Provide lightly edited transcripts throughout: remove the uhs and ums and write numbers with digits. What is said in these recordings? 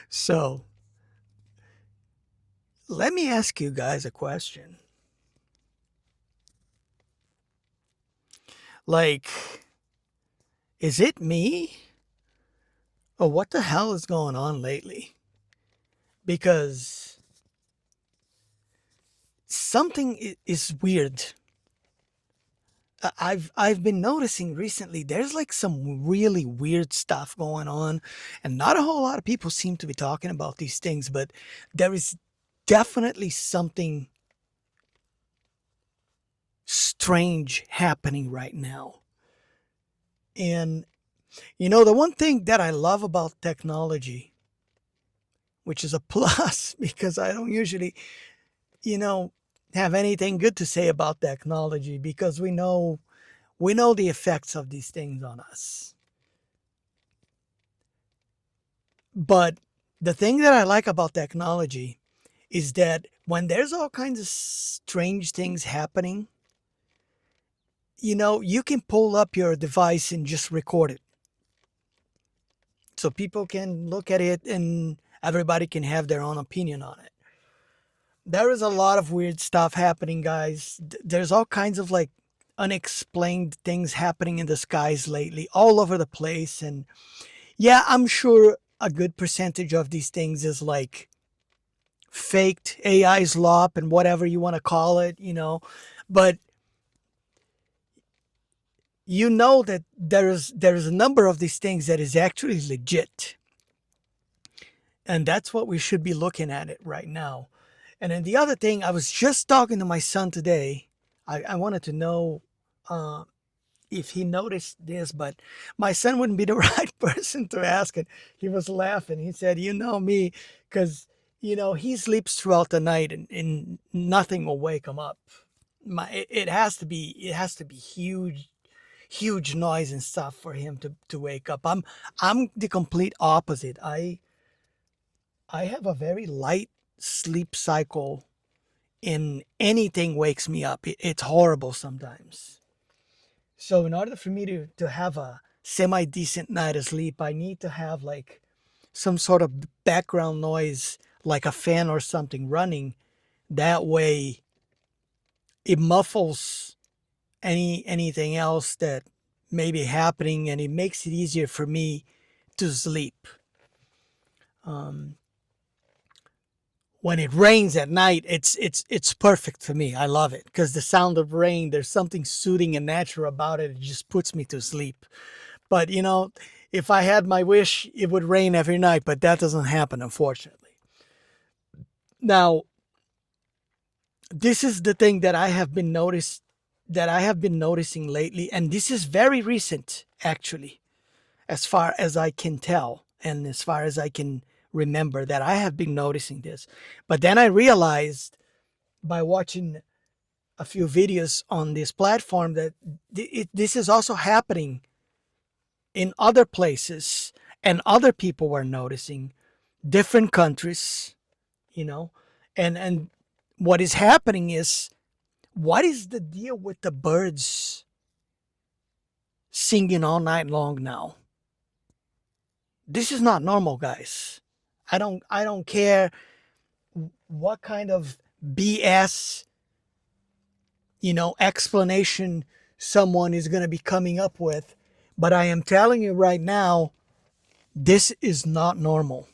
So let me ask you guys a question. Like, is it me? Or what the hell is going on lately? Because something is weird. I've been noticing recently there's like some really weird stuff going on, and not a whole lot of people seem to be talking about these things, but there is definitely something strange happening right now. And the one thing that I love about technology, which is a plus because I don't usually, you know, have anything good to say about technology because we know the effects of these things on us. But the thing that I like about technology is that when there's all kinds of strange things happening, you can pull up your device and just record it. So people can look at it and everybody can have their own opinion on it. There is a lot of weird stuff happening, guys. There's all kinds of like unexplained things happening in the skies lately, all over the place. And yeah, I'm sure a good percentage of these things is like faked AI slop and whatever you want to call it. But you know that there's a number of these things that is actually legit. And that's what we should be looking at it right now. And then the other thing, I was just talking to my son today. I wanted to know uh, if he noticed this, but my son wouldn't be the right person to ask it. He was laughing. He said, "You know me, because he sleeps throughout the night, and nothing will wake him up. It has to be huge, huge noise and stuff for him to wake up. I'm the complete opposite. I have a very light sleep cycle, and anything wakes me up. It's horrible sometimes. So in order for me to have a semi decent night of sleep, I need to have like some sort of background noise, like a fan or something running. That way, it muffles anything else that may be happening, and it makes it easier for me to sleep. Um, when it rains at night, it's perfect for me. I love it because the sound of rain, there's something soothing and natural about it. It just puts me to sleep. But if I had my wish, it would rain every night, but that doesn't happen, unfortunately. Now, this is the thing that I have been noticing lately, and this is very recent, actually, as far as I can tell, and as far as I can remember, that I have been noticing this. But then I realized by watching a few videos on this platform that this is also happening in other places, and other people were noticing different countries, you know, and what is happening is, what is the deal with the birds singing all night long now? This is not normal, guys. I don't care what kind of BS, explanation someone is going to be coming up with, but I am telling you right now, this is not normal.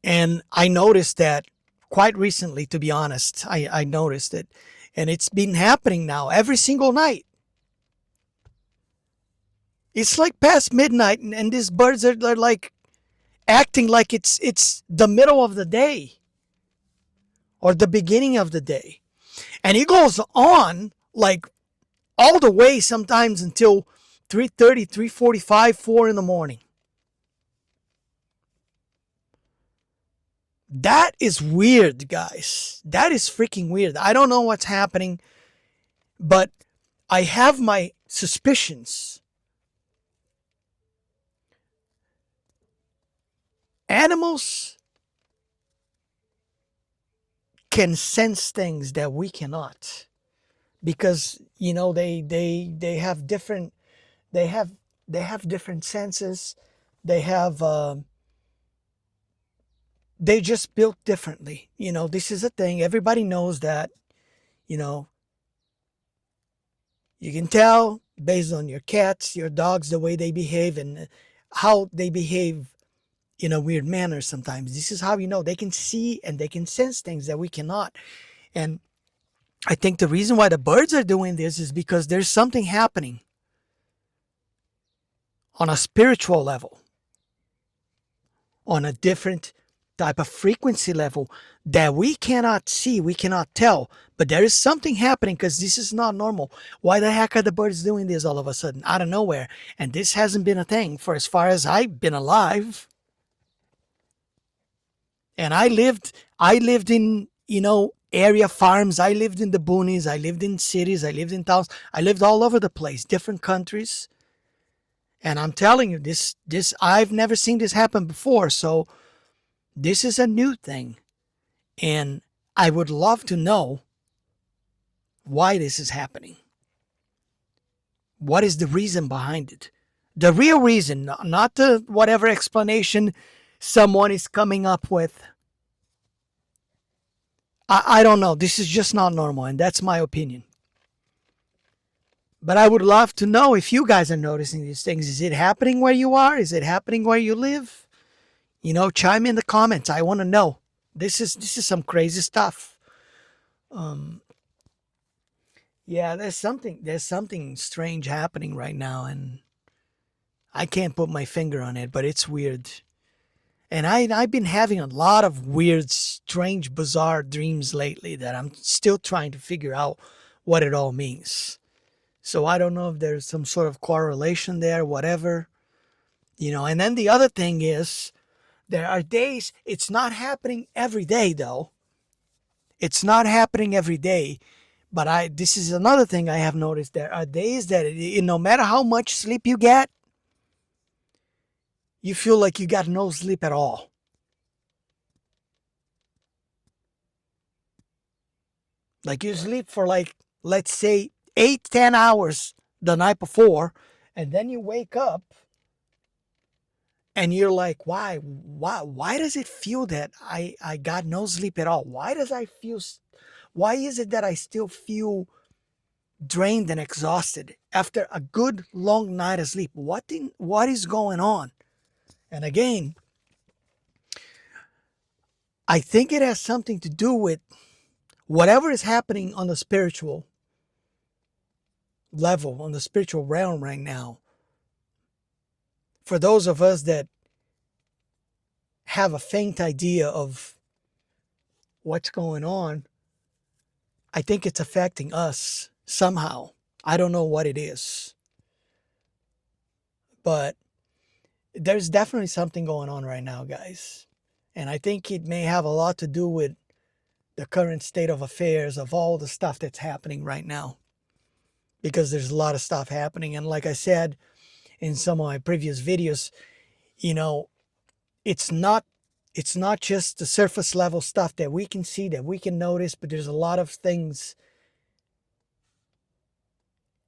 And I noticed that quite recently, to be honest. I noticed it. And it's been happening now every single night. It's like past midnight, and these birds are like acting like it's the middle of the day or the beginning of the day. And it goes on like all the way sometimes until 3:30, 3:45, 4 in the morning. That is weird, guys. That is freaking weird. I don't know what's happening, but I have my suspicions. Animals can sense things that we cannot, because they have different they have they have different senses. They have they just built differently. You know, this is a thing. Everybody knows that. You know, you can tell based on your cats, your dogs, the way they behave and how they behave in a weird manner sometimes. This is how you know they can see and they can sense things that we cannot. And I think the reason why the birds are doing this is because there's something happening on a spiritual level, on a different type of frequency level that we cannot see, we cannot tell. But there is something happening because this is not normal. Why the heck are the birds doing this all of a sudden, out of nowhere? And this hasn't been a thing for as far as I've been alive. And I lived in, area farms. I lived in the boonies. I lived in cities. I lived in towns. I lived all over the place, different countries. And I'm telling you, this I've never seen this happen before. So this is a new thing. And I would love to know why this is happening. What is the reason behind it? The real reason, not the whatever explanation someone is coming up with. I don't know. This is just not normal, and that's my opinion. But I would love to know if you guys are noticing these things. Is it happening where you are? Is it happening where you live? Chime in the comments. I want to know. This is some crazy stuff. Um, yeah, there's something strange happening right now, and I can't put my finger on it, but it's weird. And I've been having a lot of weird, strange, bizarre dreams lately that I'm still trying to figure out what it all means. So I don't know if there's some sort of correlation there, whatever. And then the other thing is there are days, it's not happening every day though. It's not happening every day. But this is another thing I have noticed. There are days that no matter how much sleep you get, you feel like you got no sleep at all. Like you sleep for like, let's say 8, 10 hours the night before, and then you wake up and you're like, why does it feel that I got no sleep at all? Why is it that I still feel drained and exhausted after a good long night of sleep? What is going on? And again, I think it has something to do with whatever is happening on the spiritual level, on the spiritual realm right now. For those of us that have a faint idea of what's going on, I think it's affecting us somehow. I don't know what it is, but there's definitely something going on right now, guys. And I think it may have a lot to do with the current state of affairs of all the stuff that's happening right now. Because there's a lot of stuff happening. And like I said in some of my previous videos, you know, it's not just the surface level stuff that we can see, that we can notice, but there's a lot of things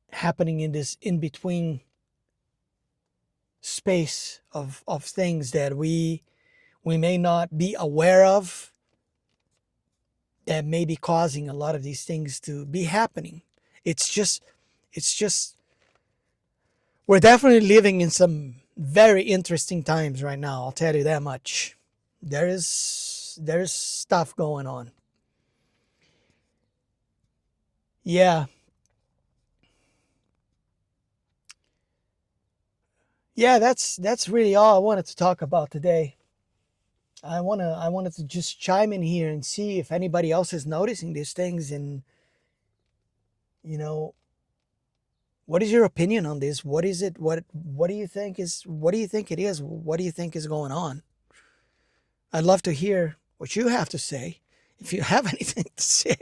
happening in this in between space of things that we may not be aware of, that may be causing a lot of these things to be happening. It's just we're definitely living in some very interesting times right now, I'll tell you that much. There's stuff going on. Yeah. Yeah, that's really all I wanted to talk about today. I wanted to just chime in here and see if anybody else is noticing these things, and you know, what is your opinion on this? What is it? What do you think it is? What do you think is going on? I'd love to hear what you have to say, if you have anything to say.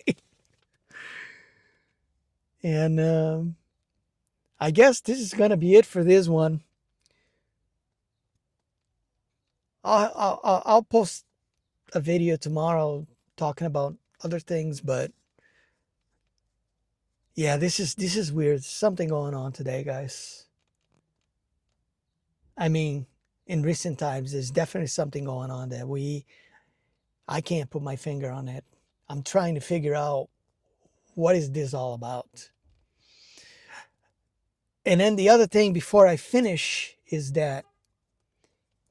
And I guess this is gonna be it for this one. I'll post a video tomorrow talking about other things, but yeah, this is weird. Something going on today, guys. I mean, in recent times. There's definitely something going on that I can't put my finger on it. I'm trying to figure out what is this all about. And then the other thing before I finish is that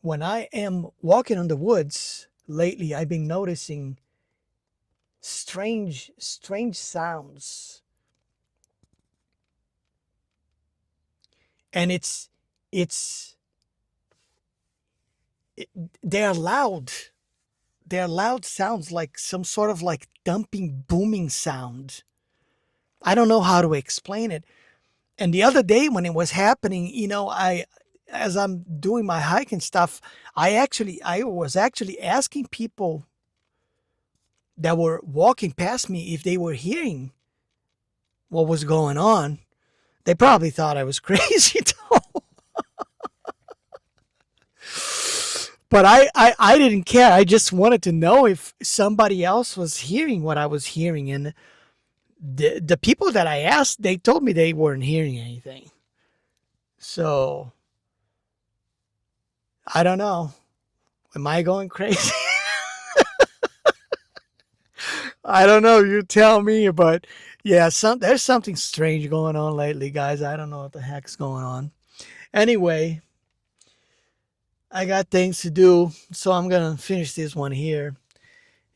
when I am walking in the woods lately, I've been noticing strange sounds. And it's it, they're loud. They're loud sounds, like some sort of like dumping, booming sound. I don't know how to explain it. And the other day when it was happening, as I'm doing my hike and stuff, I was actually asking people that were walking past me if they were hearing what was going on. They probably thought I was crazy though. But I didn't care. I just wanted to know if somebody else was hearing what I was hearing. And the people that I asked, they told me they weren't hearing anything. So I don't know. Am I going crazy? I don't know. You tell me. But yeah, there's something strange going on lately, guys. I don't know what the heck's going on. Anyway, I got things to do, so I'm gonna finish this one here.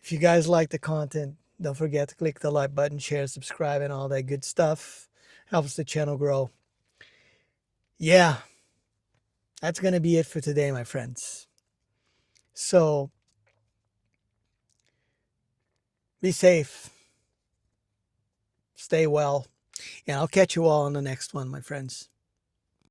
If you guys like the content, don't forget to click the like button, share, subscribe, and all that good stuff. Helps the channel grow. Yeah, that's gonna be it for today, my friends. So be safe, stay well, and I'll catch you all on the next one, my friends.